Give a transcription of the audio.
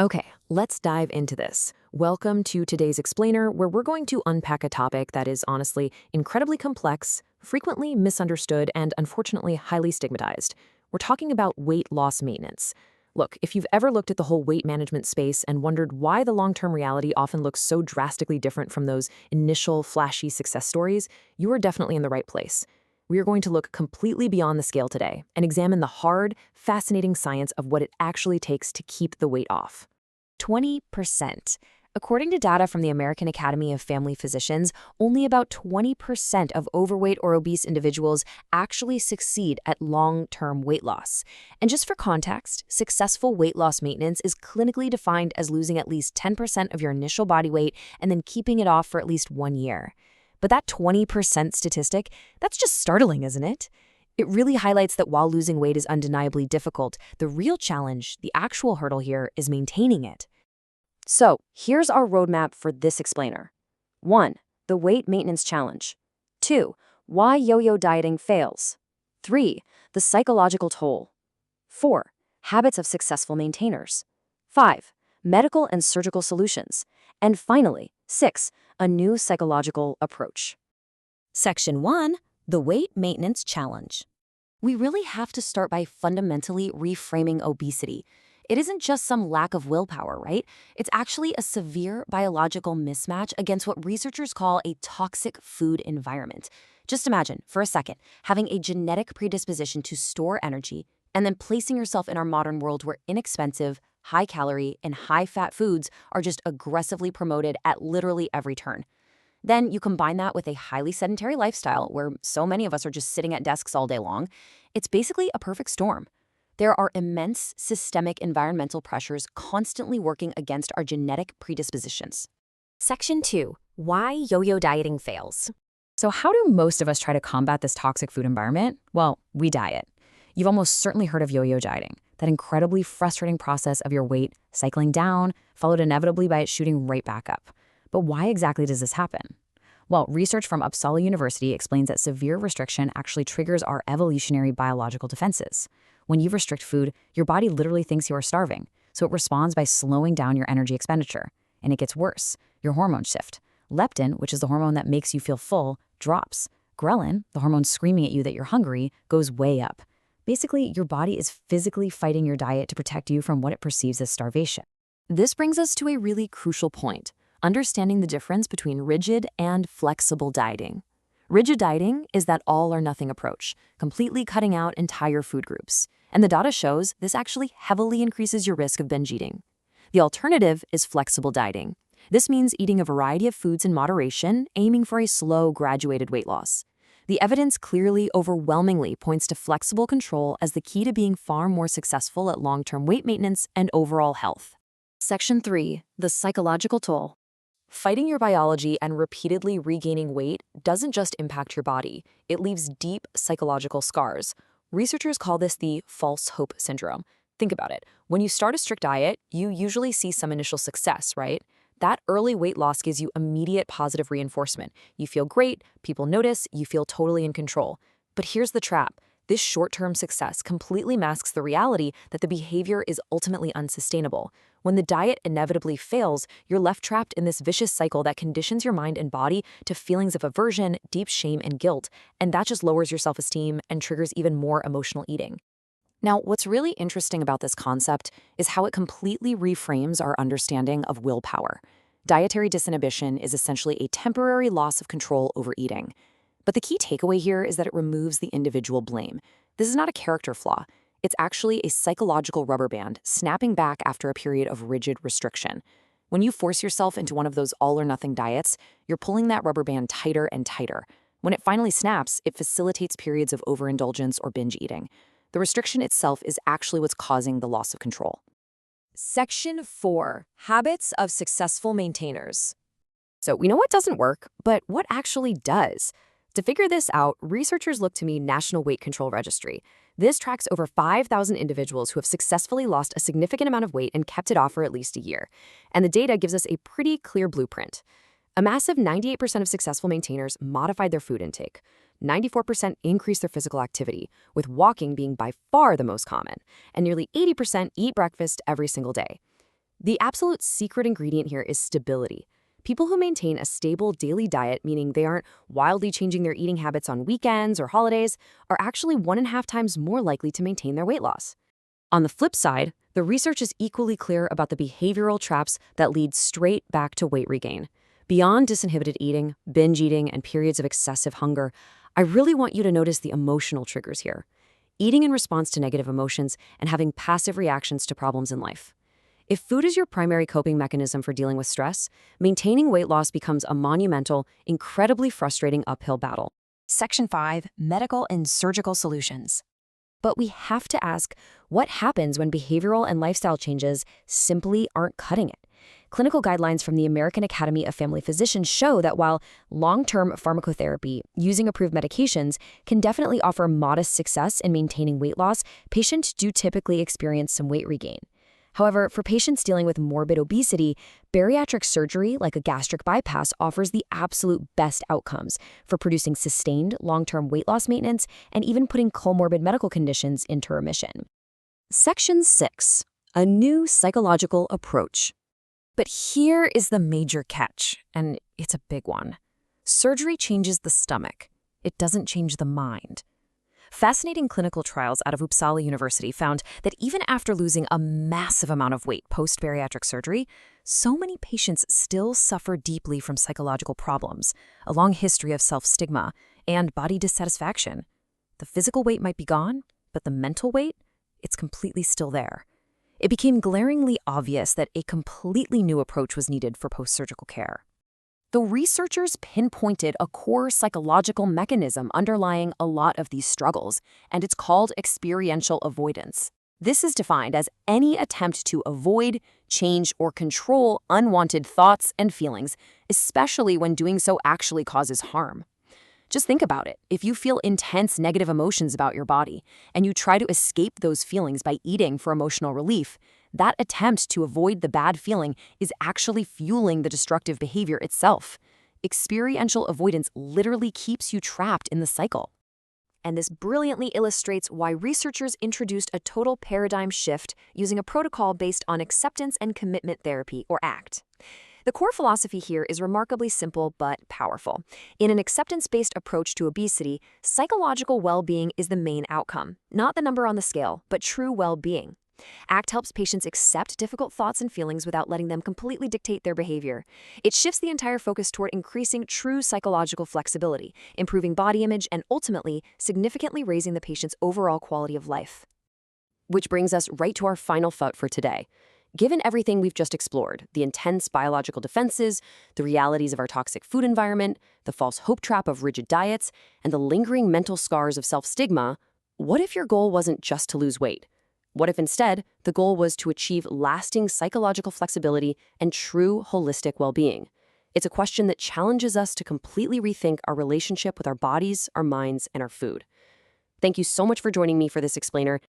Okay, let's dive into this. Welcome to today's explainer, where we're going to unpack a topic that is honestly incredibly complex, frequently misunderstood, and unfortunately highly stigmatized. We're talking about weight loss maintenance. Look, if you've ever looked at the whole weight management space and wondered why the long term reality often looks so drastically different from those initial flashy success stories, you are definitely in the right place. We are going to look completely beyond the scale today and examine the hard, fascinating science of what it actually takes to keep the weight off. 20%. According to data from the American Academy of Family Physicians, only about 20% of overweight or obese individuals actually succeed at long-term weight loss. And just for context, successful weight loss maintenance is clinically defined as losing at least 10% of your initial body weight and then keeping it off for at least 1 year. But that 20% statistic, that's just startling, isn't it? It really highlights that while losing weight is undeniably difficult, the real challenge, the actual hurdle here, is maintaining it. So, here's our roadmap for this explainer. 1. The weight maintenance challenge. 2. Why yo-yo dieting fails. 3. The psychological toll. 4. Habits of successful maintainers. 5. Medical and surgical solutions. And finally, 6. A new psychological approach. Section 1. The weight maintenance challenge. We really have to start by fundamentally reframing obesity. It isn't just some lack of willpower, right? It's actually a severe biological mismatch against what researchers call a toxic food environment. Just imagine, for a second, having a genetic predisposition to store energy and then placing yourself in our modern world where inexpensive, high-calorie, and high-fat foods are just aggressively promoted at literally every turn. Then you combine that with a highly sedentary lifestyle where so many of us are just sitting at desks all day long. It's basically a perfect storm. There are immense systemic environmental pressures constantly working against our genetic predispositions. Section 2. Why yo-yo dieting fails. So how do most of us try to combat this toxic food environment? Well, we diet. You've almost certainly heard of yo-yo dieting, that incredibly frustrating process of your weight cycling down, followed inevitably by it shooting right back up. But why exactly does this happen? Well, research from Uppsala University explains that severe restriction actually triggers our evolutionary biological defenses. When you restrict food, your body literally thinks you are starving, so it responds by slowing down your energy expenditure. And it gets worse. Your hormones shift. Leptin, which is the hormone that makes you feel full, drops. Ghrelin, the hormone screaming at you that you're hungry, goes way up. Basically, your body is physically fighting your diet to protect you from what it perceives as starvation. This brings us to a really crucial point: understanding the difference between rigid and flexible dieting. Rigid dieting is that all-or-nothing approach, completely cutting out entire food groups. And the data shows this actually heavily increases your risk of binge eating. The alternative is flexible dieting. This means eating a variety of foods in moderation, aiming for a slow, graduated weight loss. The evidence clearly, overwhelmingly points to flexible control as the key to being far more successful at long-term weight maintenance and overall health. Section 3. The psychological toll. Fighting your biology and repeatedly regaining weight doesn't just impact your body, it leaves deep psychological scars. Researchers call this the false hope syndrome. Think about it. When you start a strict diet, you usually see some initial success, right? That early weight loss gives you immediate positive reinforcement. You feel great, people notice, you feel totally in control. But here's the trap. This short-term success completely masks the reality that the behavior is ultimately unsustainable. When the diet inevitably fails, you're left trapped in this vicious cycle that conditions your mind and body to feelings of aversion, deep shame, and guilt, and that just lowers your self-esteem and triggers even more emotional eating. Now, what's really interesting about this concept is how it completely reframes our understanding of willpower. Dietary disinhibition is essentially a temporary loss of control over eating. But the key takeaway here is that it removes the individual blame. This is not a character flaw. It's actually a psychological rubber band snapping back after a period of rigid restriction. When you force yourself into one of those all-or-nothing diets, you're pulling that rubber band tighter and tighter. When it finally snaps, it facilitates periods of overindulgence or binge eating. The restriction itself is actually what's causing the loss of control. Section 4. Habits of successful maintainers. So we know what doesn't work, but what actually does? To figure this out, researchers look to the National Weight Control Registry. This tracks over 5,000 individuals who have successfully lost a significant amount of weight and kept it off for at least a year. And the data gives us a pretty clear blueprint. A massive 98% of successful maintainers modified their food intake. 94% increased their physical activity, with walking being by far the most common. And nearly 80% eat breakfast every single day. The absolute secret ingredient here is stability. People who maintain a stable daily diet, meaning they aren't wildly changing their eating habits on weekends or holidays, are actually 1.5 times more likely to maintain their weight loss. On the flip side, the research is equally clear about the behavioral traps that lead straight back to weight regain. Beyond disinhibited eating, binge eating, and periods of excessive hunger, I really want you to notice the emotional triggers here. Eating in response to negative emotions and having passive reactions to problems in life. If food is your primary coping mechanism for dealing with stress, maintaining weight loss becomes a monumental, incredibly frustrating uphill battle. Section 5, Medical and Surgical Solutions. But we have to ask, what happens when behavioral and lifestyle changes simply aren't cutting it? Clinical guidelines from the American Academy of Family Physicians show that while long-term pharmacotherapy using approved medications can definitely offer modest success in maintaining weight loss, patients do typically experience some weight regain. However, for patients dealing with morbid obesity, bariatric surgery, like a gastric bypass, offers the absolute best outcomes for producing sustained long-term weight loss maintenance and even putting comorbid medical conditions into remission. Section 6. A new psychological approach. But here is the major catch, and it's a big one. Surgery changes the stomach. It doesn't change the mind. Fascinating clinical trials out of Uppsala University found that even after losing a massive amount of weight post-bariatric surgery, so many patients still suffer deeply from psychological problems, a long history of self-stigma, and body dissatisfaction. The physical weight might be gone, but the mental weight, it's completely still there. It became glaringly obvious that a completely new approach was needed for post-surgical care. The researchers pinpointed a core psychological mechanism underlying a lot of these struggles, and it's called experiential avoidance. This is defined as any attempt to avoid, change, or control unwanted thoughts and feelings, especially when doing so actually causes harm. Just think about it. If you feel intense negative emotions about your body, and you try to escape those feelings by eating for emotional relief, that attempt to avoid the bad feeling is actually fueling the destructive behavior itself. Experiential avoidance literally keeps you trapped in the cycle. And this brilliantly illustrates why researchers introduced a total paradigm shift using a protocol based on acceptance and commitment therapy, or ACT. The core philosophy here is remarkably simple but powerful. In an acceptance-based approach to obesity, psychological well-being is the main outcome, not the number on the scale, but true well-being. ACT helps patients accept difficult thoughts and feelings without letting them completely dictate their behavior. It shifts the entire focus toward increasing true psychological flexibility, improving body image, and ultimately, significantly raising the patient's overall quality of life. Which brings us right to our final thought for today. Given everything we've just explored, the intense biological defenses, the realities of our toxic food environment, the false hope trap of rigid diets, and the lingering mental scars of self-stigma, what if your goal wasn't just to lose weight? What if instead the goal was to achieve lasting psychological flexibility and true holistic well-being? It's a question that challenges us to completely rethink our relationship with our bodies, our minds, and our food. Thank you so much for joining me for this explainer,